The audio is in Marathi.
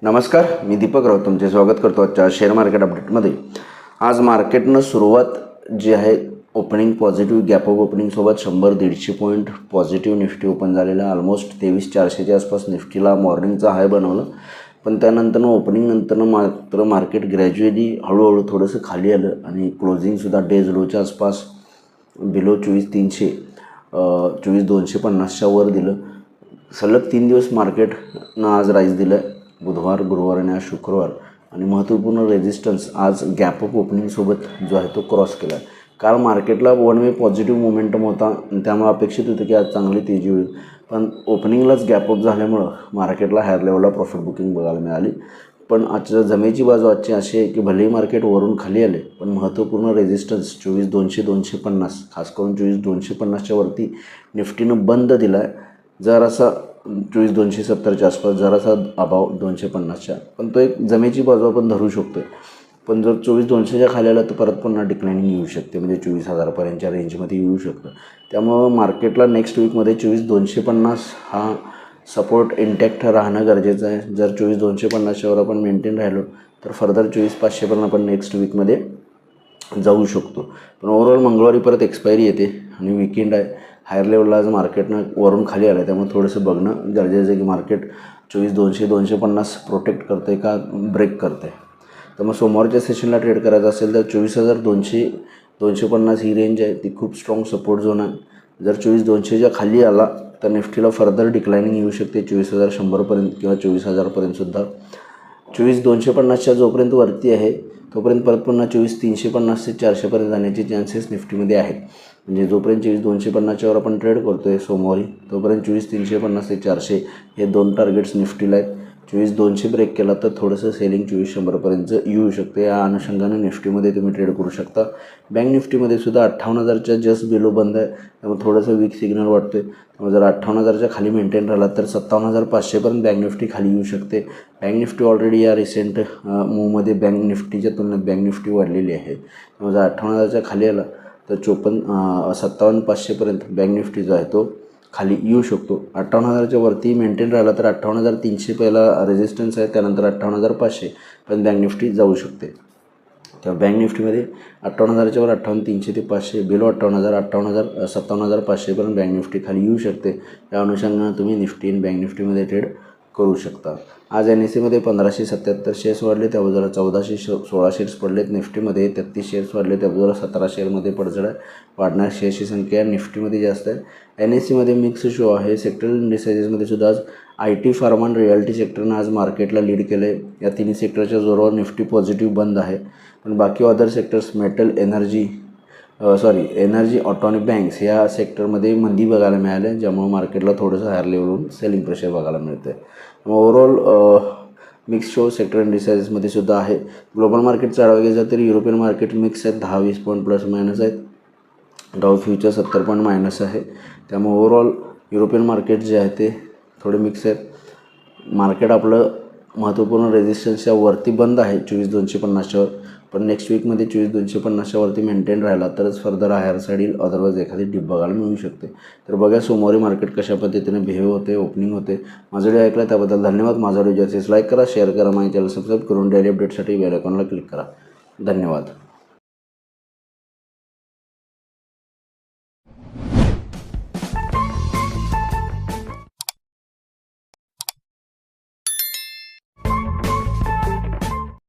नमस्कार, मी दीपक राऊत तुमचे स्वागत करतो आजच्या शेअर मार्केट अपडेटमध्ये। आज मार्केटनं सुरुवात जी आहे ओपनिंग पॉझिटिव्ह गॅप ऑफ ओपनिंगसोबत 100-150 पॉईंट पॉझिटिव्ह निफ्टी ओपन झालेलं, ऑलमोस्ट 23,400च्या आसपास निफ्टीला मॉर्निंगचा हाय बनवलं। पण त्यानंतर ओपनिंग नंतर मात्र मार्केट ग्रॅज्युअली हळूहळू थोडंसं खाली आलं आणि क्लोजिंगसुद्धा डेज लोच्या आसपास बिलो 24,300 24,250च्या वर दिलं। सलग 3 दिवस मार्केटनं आज राईज दिलं आहे, बुधवार, गुरुवार आणि आज शुक्रवार। आणि महत्त्वपूर्ण रेजिस्टन्स आज गॅप ऑफ ओपनिंगसोबत जो आहे तो क्रॉस केला आहे। काल मार्केटला वन वे पॉझिटिव्ह मोमेंटम होता आणि त्यामुळे अपेक्षित होतं की आज चांगली तेजी होईल, पण ओपनिंगलाच गॅप ऑफ झाल्यामुळं मार्केटला हायर लेवलला प्रॉफिट बुकिंग बघायला मिळाली। पण आजच्या जमेची बाजू आजची अशी आहे की भलेही मार्केट वरून खाली आले, पण महत्त्वपूर्ण रेजिस्टन्स 24,200-250 खास करून 24,250च्या वरती निफ्टीनं बंद दिला आहे। जरासा 24,270च्या आसपास जरासा अभाव 250च्या, पण तो एक जमेची बाजू आपण धरू शकतो। पण जर 24,200च्या खाली आला तर परत पुन्हा डिक्लाइनिंग येऊ शकते, म्हणजे 24,000पर्यंतच्या रेंजमध्ये येऊ शकतं। त्यामुळं मार्केटला नेक्स्ट वीकमध्ये 24,250 हा सपोर्ट इंटॅक्ट राहणं गरजेचं आहे। जर 24,250च्या वर आपण मेंटेन राहिलो तर फर्दर 24,500पर्यंत आपण नेक्स्ट वीकमध्ये जाऊ शकतो। पण ओव्हरऑल मंगळवारी परत एक्सपायरी येते आणि वीकेंड आहे। हायर लेवलला आज मार्केटनं वरून खाली आलं आहे, त्यामुळे थोडंसं बघणं गरजेचं आहे की मार्केट 24,200-250 प्रोटेक्ट करते का ब्रेक करते। तर मग सोमवारच्या सेशनला ट्रेड करायचं असेल तर 24,200-250 ही रेंज आहे, ती खूप स्ट्रॉंग सपोर्ट झोन आहे। जर 24,200च्या खाली आला तर निफ्टीला फर्दर डिक्लाइनिंग येऊ शकते 24,100पर्यंत किंवा 24,000पर्यंतसुद्धा। 24,250च्या जोपर्यंत वरती आहे तोपर्यंत परत पुन्हा 24,350 ते 400पर्यंत जाण्याचे चान्सेस निफ्टीमध्ये आहेत। म्हणजे जोपर्यंत 24,250च्या वर आपण ट्रेड करतो आहे सोमवारी, तोपर्यंत 24,350 ते 400 हे दोन टार्गेट्स निफ्टीला आहेत। 24,200 ब्रेक केला तर थोडंसं सेलिंग 24,100पर्यंत येऊ शकते। या अनुषंगाने निफ्टीमध्ये तुम्ही ट्रेड करू शकता। बँक निफ्टीमध्ये सुद्धा 58,000च्या जस्ट बिलो बंद आहे, त्यामुळे थोडंसं वीक सिग्नल वाटतो आहे। त्यामुळे जर 58,000च्या खाली मेंटेन राहिला तर 57,500पर्यंत बँक निफ्टी खाली येऊ शकते। बँक निफ्टी ऑलरेडी या रिसेंट मूवमध्ये बँक निफ्टीच्या तुलनेत बँक निफ्टी वाढलेली आहे। त्यामुळे जर 58,000च्या खाली आला तर 57,500पर्यंत बँक निफ्टी जो आहे तो खाली येऊ शकतो। 58,000च्या वरती मेंटेन राहिला तर 58,300 पहिला रेजिस्टन्स आहे, त्यानंतर 58,500 पण बँक निफ्टी जाऊ शकते। तेव्हा बँक निफ्टीमध्ये 58,000च्या वर 58,300 ते 500, बिलो 58,000 57,500पर्यंत बँक निफ्टी खाली येऊ शकते। या अनुषंगाने तुम्ही निफ्टी आणि बँक निफ्टीमध्ये ट्रेड करू शकता। आज NSEमध्ये 1,577 शेअर्स वाढले, त्या बाजूला 1,416 शेअर्स पडलेत। निफ्टीमध्ये 33 शेअर्स वाढले, त्या बाजूला 17 शेअरमध्ये पडझड आहे। वाढणाऱ्या शेअर्सची संख्या निफ्टीमध्ये जास्त आहे। NSEमध्ये मिक्स शो आहे। सेक्टरल इंडिसाइजेसमध्ये सुद्धा आज IT, फार्मा आणि रिअल्टी सेक्टरनं आज मार्केटला लीड केलं आहे। या तिन्ही सेक्टरच्या जोरावर निफ्टी पॉझिटिव्ह बंद आहे, पण बाकी other sectors metal, energy, auto आणि बँक्स या सेक्टरमध्ये मंदी बघायला मिळाले, ज्यामुळे मार्केटला थोडंसं हायर लेवलवरून सेलिंग प्रेशर बघायला मिळतं आहे। ओव्हरऑल मिक्स शो सेक्टर इंडिसाइजेसमध्ये सुद्धा आहे। ग्लोबल मार्केटचा आढावा घ्यायचा तर युरोपियन मार्केट मिक्स आहेत, 10-20 पॉईंट प्लस मायनस आहेत। डाऊ फ्युचर 70 पॉईंट मायनस आहे। त्यामुळे ओव्हरऑल युरोपियन मार्केट जे आहे ते थोडे मिक्स आहेत। मार्केट आपलं महत्त्वपूर्ण रेजिस्टन्सच्या वरती बंद आहे 24,250च्या वर, पण नेक्स्ट वीकमध्ये 24,250च्या वरती मेंटेन राहिला तरच फर्दर हायर साईड येईल, अदरवाईज एखादी डिप बघायला मिळू शकते। तर बघा सोमवारी मार्केट कशा पद्धतीने बिहेव होते, ओपनिंग होते। माझा व्हिडिओ ऐकला त्याबद्दल धन्यवाद। माझा व्हिडिओ जास्तीत लाईक करा, शेअर करा, माझ्या चॅनल सबस्क्राईब करून डेली अपडेटसाठी बेल आयकॉनला क्लिक करा। धन्यवाद।